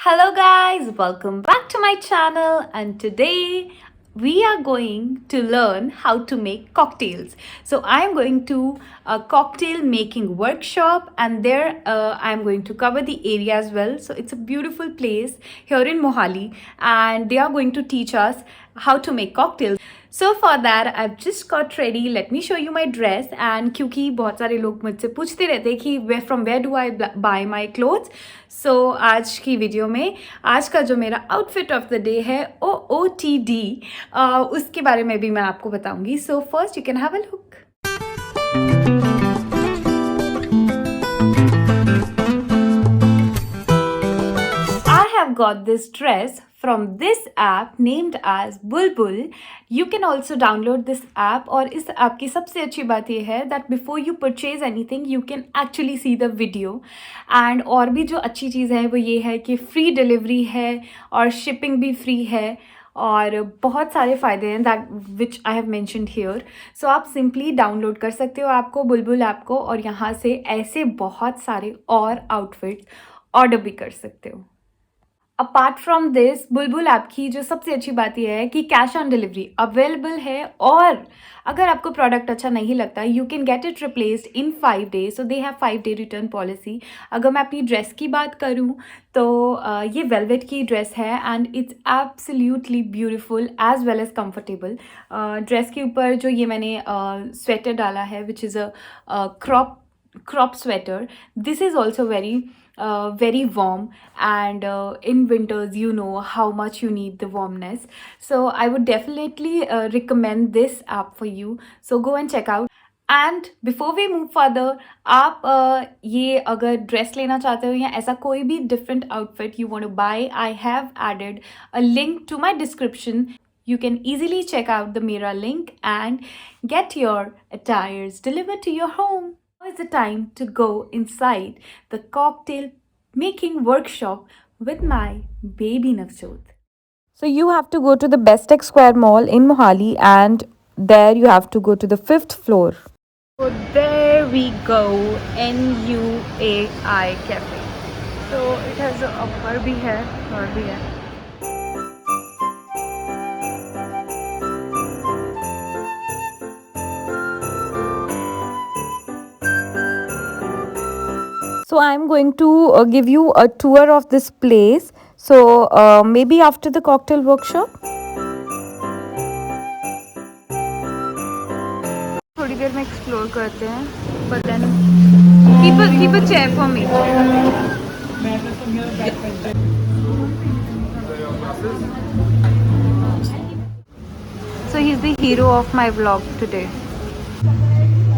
Hello guys, welcome back to my channel, and today we are going to learn how to make cocktails. So I am going to a cocktail making workshop, and there I am going to cover the area as well. So it's a beautiful place here in Mohali, and they are going to teach us how to make cocktails. So for that I've just got ready. Let me show you my dress. And क्योंकि बहुत सारे लोग मुझसे पूछते रहते हैं कि from where do I buy my clothes, so आज की वीडियो में आज का जो मेरा आउटफिट ऑफ द डे है OOTD, उसके बारे में भी मैं आपको बताऊंगी. So first you can have a look. I have got this dress from this app named as Bulbul. You can also download this app. और इस ऐप की सबसे अच्छी बात यह है that before you purchase anything you can actually see the video. And और भी जो अच्छी चीज़ है वो ये है कि फ्री डिलीवरी है और शिपिंग भी फ्री है और बहुत सारे फ़ायदे हैं that which I have mentioned here. So आप सिंपली डाउनलोड कर सकते हो ऐप को, बुलबुल ऐप को, और यहाँ से ऐसे बहुत सारे और आउटफिट्स ऑर्डर भी कर सकते हो. Apart from this, Bulbul app की जो सबसे अच्छी बात यह है कि कैश ऑन डिलीवरी अवेलेबल है, और अगर आपको प्रोडक्ट अच्छा नहीं लगता you can get it replaced in 5 days. So they have 5 day return policy. अगर मैं अपनी ड्रेस की बात करूं तो ये वेलवेट की ड्रेस है and it's absolutely beautiful as well as comfortable. Dress के ऊपर जो ये मैंने स्वेटर डाला है which is a crop sweater. This is also very warm, and in winters you know how much you need the warmness. So I would definitely recommend this app for you. So go and check out. And before we move further, आप ये अगर dress लेना चाहते हो या ऐसा कोई भी different outfit you want to buy, I have added a link to my description. You can easily check out the Mira link and get your attires delivered to your home. Now is the time to go inside the cocktail making workshop with my baby Navjot. So you have to go to the Bestex Square Mall in Mohali, and there you have to go to the 5th floor. So there we go, NUA cafe. So it has a upper bhi hai, lower bhi hai. So I'm going to give you a tour of this place. So maybe after the cocktail workshop. थोड़ी देर में explore करते हैं. But then keep a chair for me. So he's the hero of my vlog today.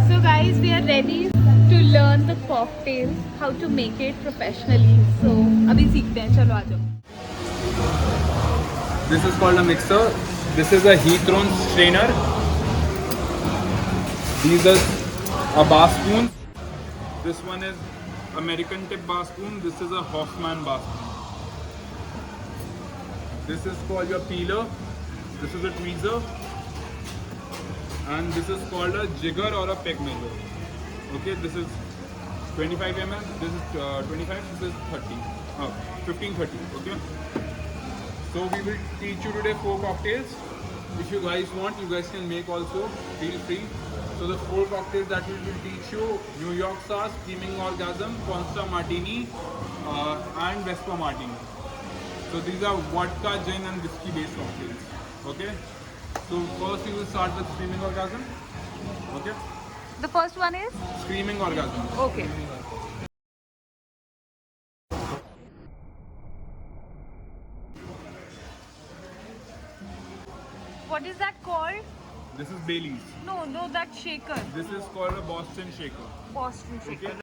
So guys, we are ready to learn the cocktails, how to make it professionally. So अभी सीखते हैं, चलो आ जाओ. This is called a mixer. This is a heat thrown strainer. These are bar spoons. This one is American tip bar spoon. This is a Hoffman bar spoon. This is called your peeler. This is a tweezer. And this is called a jigger or a peg measure. Okay, this is 25 ml, this is 25, this is 30, 15, 30, okay. So we will teach you today 4 cocktails. If you guys want, you guys can make also, feel free. So the 4 cocktails that we will teach you: New York Stars, Screaming Orgasm, Consta Martini, and Vespa Martini. So these are vodka, gin and whiskey based cocktails, okay. So first we will start with Screaming Orgasm, okay. The first one is Screaming Orgasm. okay. What is that called? This is Bailey's. No, that shaker. This is called a Boston Shaker. Boston shaker. Okay.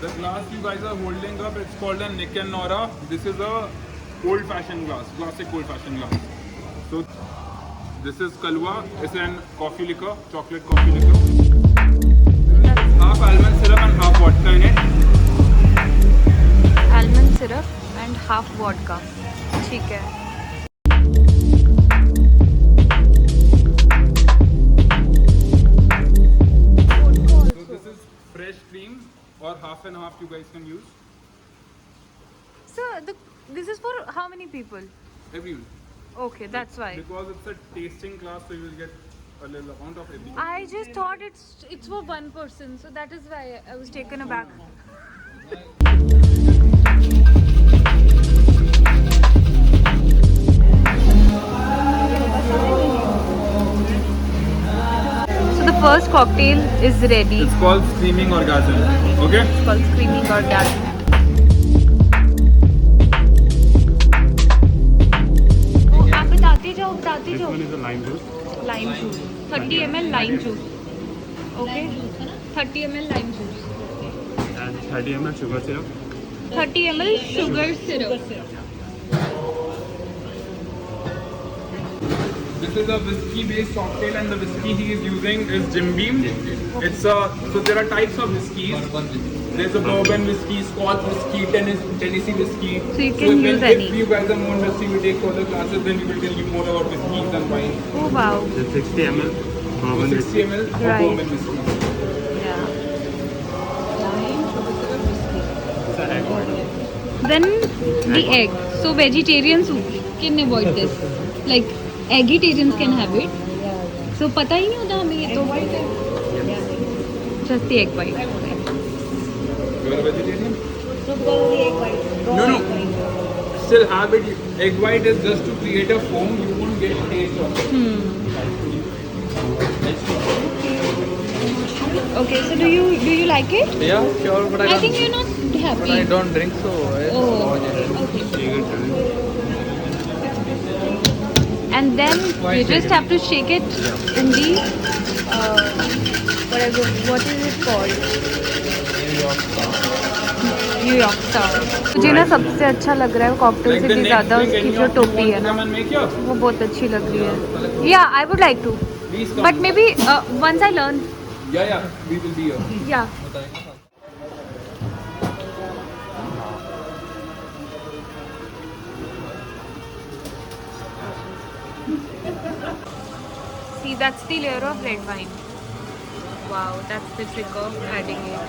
The glass you guys are holding up, it's called a Nick and Nora. This is a old-fashioned glass, classic old-fashioned glass. So this is Kalwa. It's an coffee liquor, chocolate coffee liquor. Half almond syrup and half vodka in it. Almond syrup and half vodka. ठीक है. half and half you guys can use. So this is for how many people? Everyone. Okay, that's why. Because it's a tasting class, so you will get a little amount of everything. I just thought it's for one person, so that is why I was taken aback. So the first cocktail is ready. It's called Screaming Orgasm. Okay? It's called Screaming Orgasm. आप बताते जाओ. This one is a lime juice. Lime juice. 30 ml lime juice. Okay? 30 ml lime juice. And 30 ml sugar syrup. 30 ml sugar syrup. This is a whiskey-based cocktail, and the whiskey he is using is Jim Beam. It's a so there are types of whiskeys. There's a bourbon whiskey, Scotch whiskey, Tennessee whiskey. So you can use any. If you guys are more interested, you take further classes, then we will tell you more about whiskeys and wine. Oh wow. The 60 ml bourbon 60 ml of Right. bourbon whiskey. Yeah. It's an egg white. Then the egg. So vegetarians can avoid this. Like vegetarians can have it. So पता ही नहीं होता हमें ये तो. Just the egg white. You are a vegetarian? No. Still have it. Egg white is just to create a foam. You won't get taste of it. Okay, so do you like it? Yeah, sure, but I think you're not happy. but I don't drink, so Oh, okay. And then you just have to shake it in the what is it called? New York Star. मुझे ना सबसे अच्छा लग रहा है cocktail से भी ज़्यादा उसकी जो टोपी है ना वो बहुत अच्छी लग रही है. Yeah, I would like to. But maybe once I learn. Yeah, we will be here. Yeah. See, that's the layer of red wine. Wow, that's the trick of adding it.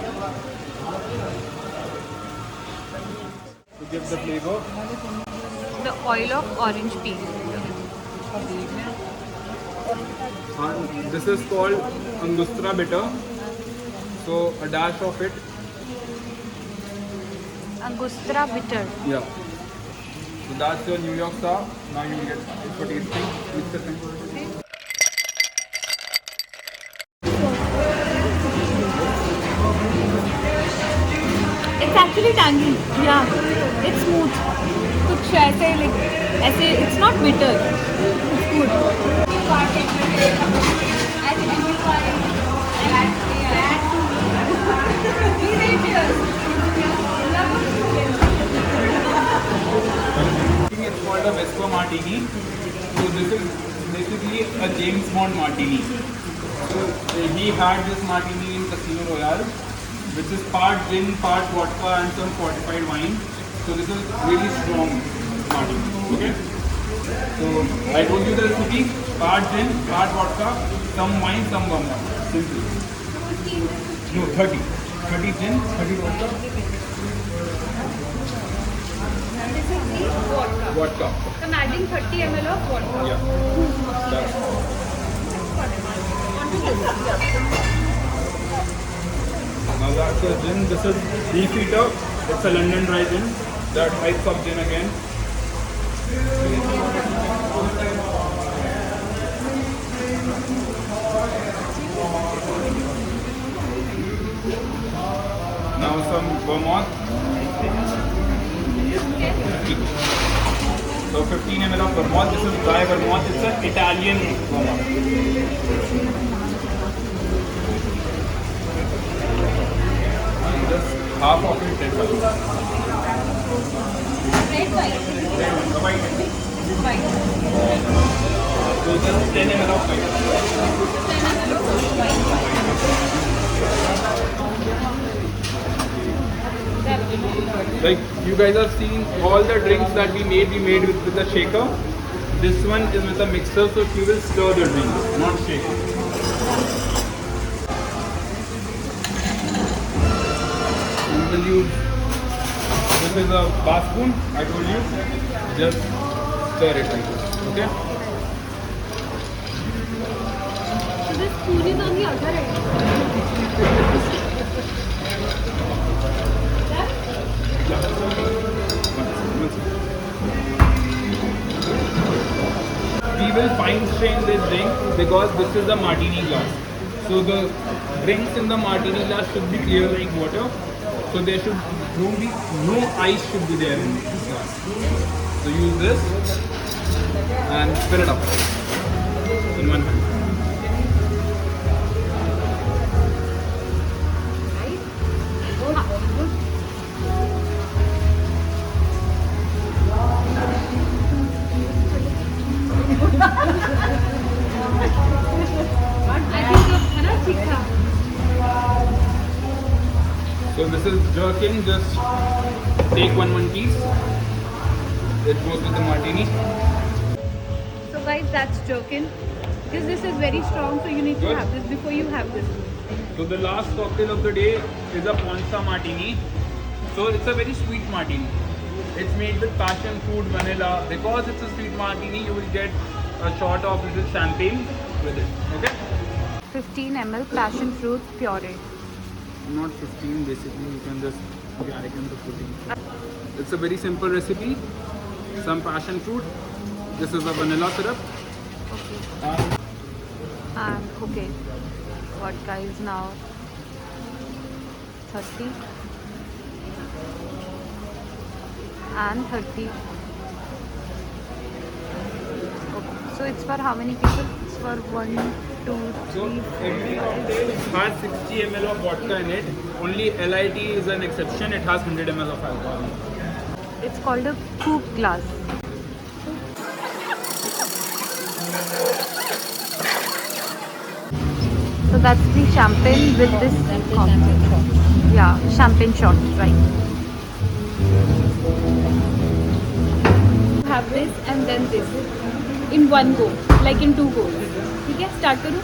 To give the flavor. The oil of orange peel. And this is called Angustura bitter. So a dash of it. Angustura bitter. Yeah. So that's your New York Star. Now you will get it for tasting. Mix it in. It's actually tangy. Yeah. It's smooth. कुछ ऐसे like ऐसे it's not bitter. It's good. It's called a Vesco Martini. So this is basically a James Bond martini. So he had this martini in Casino Royale, which is part gin, part vodka, and some fortified wine. So this is really strong martini. Okay. So I told you the recipe: part gin, part vodka, some wine, some rum. Simple. No, 30. 30 gin, 30 vodka. Vodka. So I'm adding 30 ml of water. Yeah. That's now that's a gin. This is Beefeater. It's a London dry gin. That types of gin again. Now some vermouth. So 15 ml of vermouth. This is dry vermouth. It's an Italian vermouth. And just half of it red wine. Red wine. Red wine. The white. White. So just 10 ml of white. 10 ml of white. Like you guys have seen all the drinks that we made with a shaker. This one is with a mixer, so you will stir the drinks, not shake. this is a bar spoon. I told you. Just stir it like this. Okay. So this spoon is on the other end. We will fine strain this drink because this is a martini glass. So the drinks in the martini glass should be clear like water. So there should no ice should be there in this glass. So use this and fill it up in one hand. So this is jerking, just take one piece. It goes with the martini. So guys, that's joking. Because this is very strong, so you need to Good. have this before you have this. So the last cocktail of the day is a Ponza martini. So it's a very sweet martini. It's made with passion fruit, vanilla. Because it's a sweet martini, you will get a shot of little champagne with it. Okay? 15 ml passion fruit puree. Not 15, basically you can just I can put 14. It's a very simple recipe. Some passion fruit. This is a vanilla syrup. And okay, vodka is now 30 and 30. Okay, so it's for how many people? It's for 1, 2, So 3, 4, every 5. cocktail has 60 ml of vodka in it. Only LIT is an exception. It has 100 ml of alcohol. It's called a coupe glass. So that's the champagne with this cocktail. Yeah, champagne shot, right. Have this and then this in one go, like in 2 goes. Okay, start करूँ?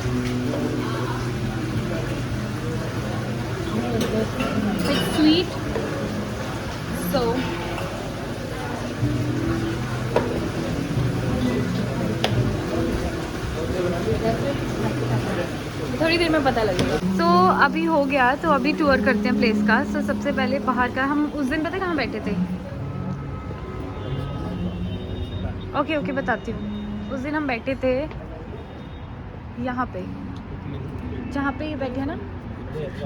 It's sweet, so थोड़ी देर में पता लगेगा. तो अभी हो गया, तो अभी टूर करते हैं प्लेस का. तो सबसे पहले बाहर का, हम उस दिन पता कहाँ बैठे थे? ओके बताती हूँ. उस दिन हम बैठे थे यहाँ पे, जहाँ पे ये बैठे हैं ना.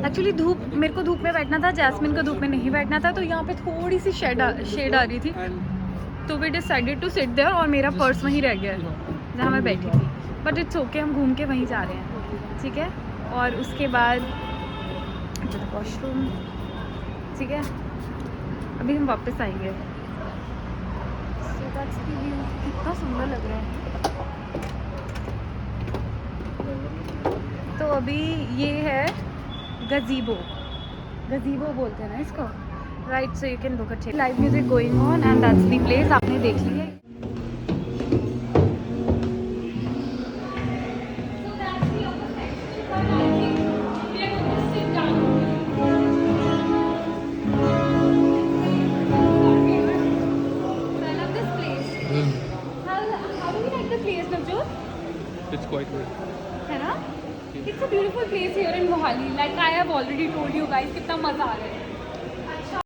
एक्चुअली मेरे को धूप में बैठना था, जैस्मिन को धूप में नहीं बैठना था. तो यहाँ पे थोड़ी सी शेड आ रही थी, तो we decided to sit there. और मेरा पर्स वहीं रह गया जहाँ मैं बैठी थी. बट इट्स ओके, हम घूम के वहीं जा रहे हैं. ठीक है. और उसके बाद वॉशरूम. ठीक है, अभी हम वापस आएंगे. So that's the view. कितना सुंदर लग रहा है. तो अभी ये है गजीबो बोलते हैं ना इसको, right. So you can look at live music going on and that's the place. आपने देख लिया. It's quite good. है ना? It's a beautiful place here in Mohali. Like I have already told you guys, कितना मजा आ रहा है.